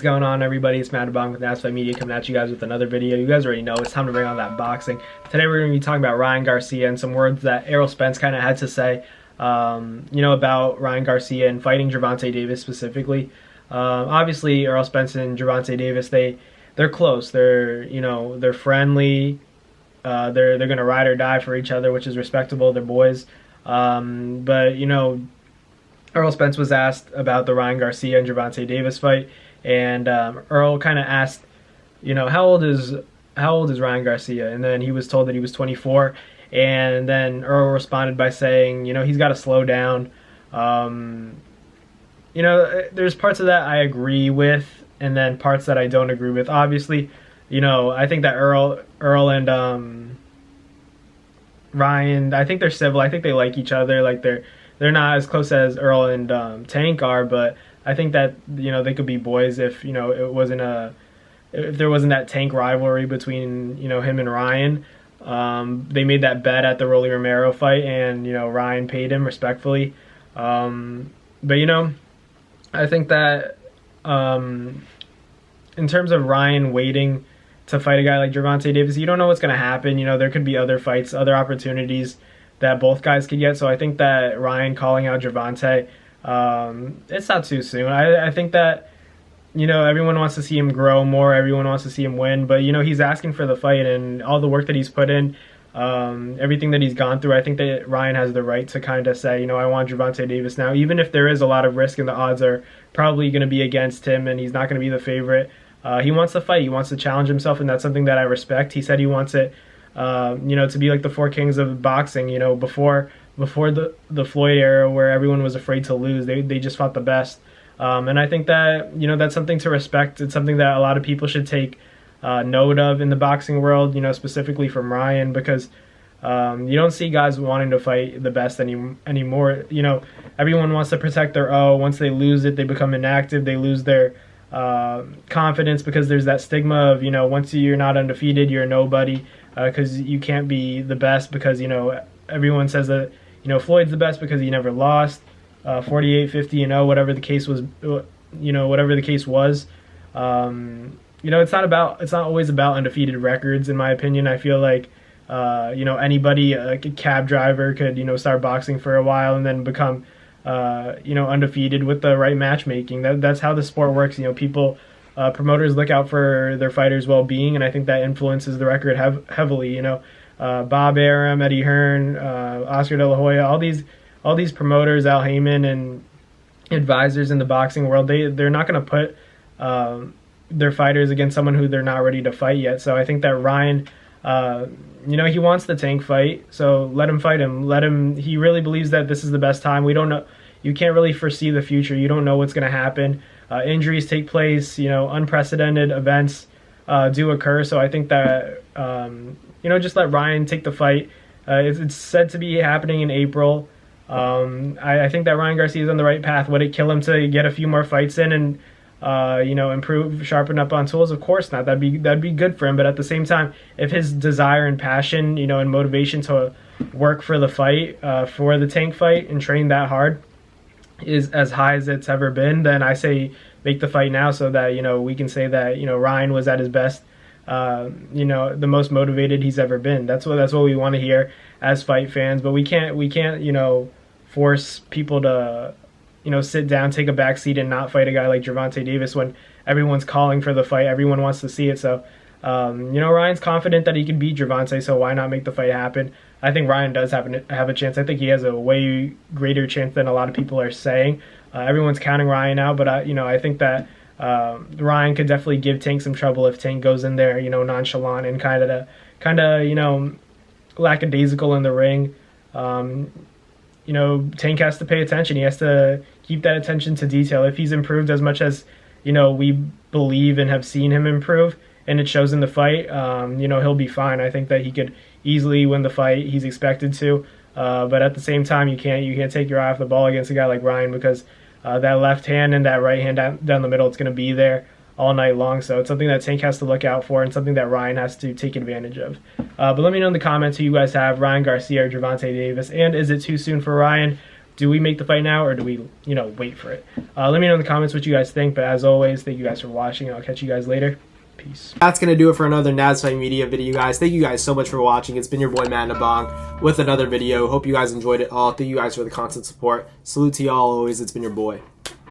What's going on, everybody? It's Matt Bong with Nasty Media coming at you guys with another video. You guys already know it's time to bring on that boxing. Today we're going to be talking about Ryan Garcia and some words that Errol Spence kind of had to say, about Ryan Garcia and fighting Gervonta Davis specifically. Obviously, Errol Spence and Gervonta Davis, they're close. They're friendly. They're going to ride or die for each other, which is respectable. They're boys. But Errol Spence was asked about the Ryan Garcia and Gervonta Davis fight. And Earl kind of asked, how old is Ryan Garcia? And then he was told that he was 24. And then Earl responded by saying, he's got to slow down. There's parts of that I agree with, and then parts that I don't agree with. Obviously, I think that Earl and Ryan, I think they're civil. I think they like each other. Like they're not as close as Earl and Tank are, but I think that they could be boys if there wasn't that Tank rivalry between him and Ryan. They made that bet at the Rolly Romero fight, and Ryan paid him respectfully. But I think that in terms of Ryan waiting to fight a guy like Gervonta Davis, you don't know what's going to happen. There could be other fights, other opportunities that both guys could get. So I think that Ryan calling out Gervonta, it's not too soon. I think that everyone wants to see him grow more, everyone wants to see him win, but he's asking for the fight, and all the work that he's put in, everything that he's gone through, I think that Ryan has the right to kind of say, I want Gervonta Davis now, even if there is a lot of risk and the odds are probably going to be against him and he's not going to be the favorite. He wants to fight, he wants to challenge himself, and that's something that I respect. He said he wants it to be like the four kings of boxing, before the Floyd era, where everyone was afraid to lose. They just fought the best. And I think that, that's something to respect. It's something that a lot of people should take note of in the boxing world, specifically from Ryan, because you don't see guys wanting to fight the best anymore. Everyone wants to protect their O. Once they lose it, they become inactive. They lose their confidence, because there's that stigma of, once you're not undefeated, you're a nobody, because you can't be the best, because, everyone says that, Floyd's the best because he never lost. 48, 50-0, whatever the case was, whatever the case was. It's not always about undefeated records, in my opinion. I feel like, anybody, like a cab driver could, start boxing for a while and then become, undefeated with the right matchmaking. That's how the sport works. People, promoters look out for their fighters' well-being, and I think that influences the record heavily. Bob Arum, Eddie Hearn, Oscar De La Hoya, all these promoters, Al Heyman, and advisors in the boxing world, they're not going to put their fighters against someone who they're not ready to fight yet. So I think that Ryan, he wants the Tank fight, so let him fight him. He really believes that this is the best time. We don't know. You can't really foresee the future. You don't know what's going to happen. Injuries take place. Unprecedented events do occur. So I think that just let Ryan take the fight. It's said to be happening in April. I think that Ryan Garcia is on the right path. Would it kill him to get a few more fights in and improve, sharpen up on tools? Of course not. That'd be good for him. But at the same time, if his desire and passion, and motivation to work for the fight, for the Tank fight, and train that hard is as high as it's ever been, then I say make the fight now, so that we can say that Ryan was at his best. The most motivated he's ever been. That's what we want to hear as fight fans. But we can't force people to sit down, take a back seat, and not fight a guy like Gervonta Davis when everyone's calling for the fight. Everyone wants to see it. So Ryan's confident that he can beat Gervonta, so why not make the fight happen? I think Ryan does have a chance. I think he has a way greater chance than a lot of people are saying. Everyone's counting Ryan out, but I think that Ryan could definitely give Tank some trouble if Tank goes in there, nonchalant and kind of lackadaisical in the ring. Tank has to pay attention. He has to keep that attention to detail. If he's improved as much as we believe and have seen him improve, and it shows in the fight, he'll be fine. I think that he could easily win the fight. He's expected to, but at the same time, you can't take your eye off the ball against a guy like Ryan, because that left hand and that right hand down the middle, it's going to be there all night long. So it's something that Tank has to look out for, and something that Ryan has to take advantage of. But let me know in the comments who you guys have, Ryan Garcia or Gervonta Davis, and is it too soon for Ryan Do we make the fight now, or do we, wait for it? Let me know in the comments what you guys think. But as always, thank you guys for watching, and I'll catch you guys later. Peace. That's going to do it for another Naz Fight Media video, guys. Thank you guys so much for watching. It's been your boy, Matt Nabong, with another video. Hope you guys enjoyed it all. Thank you guys for the constant support. Salute to y'all always. It's been your boy.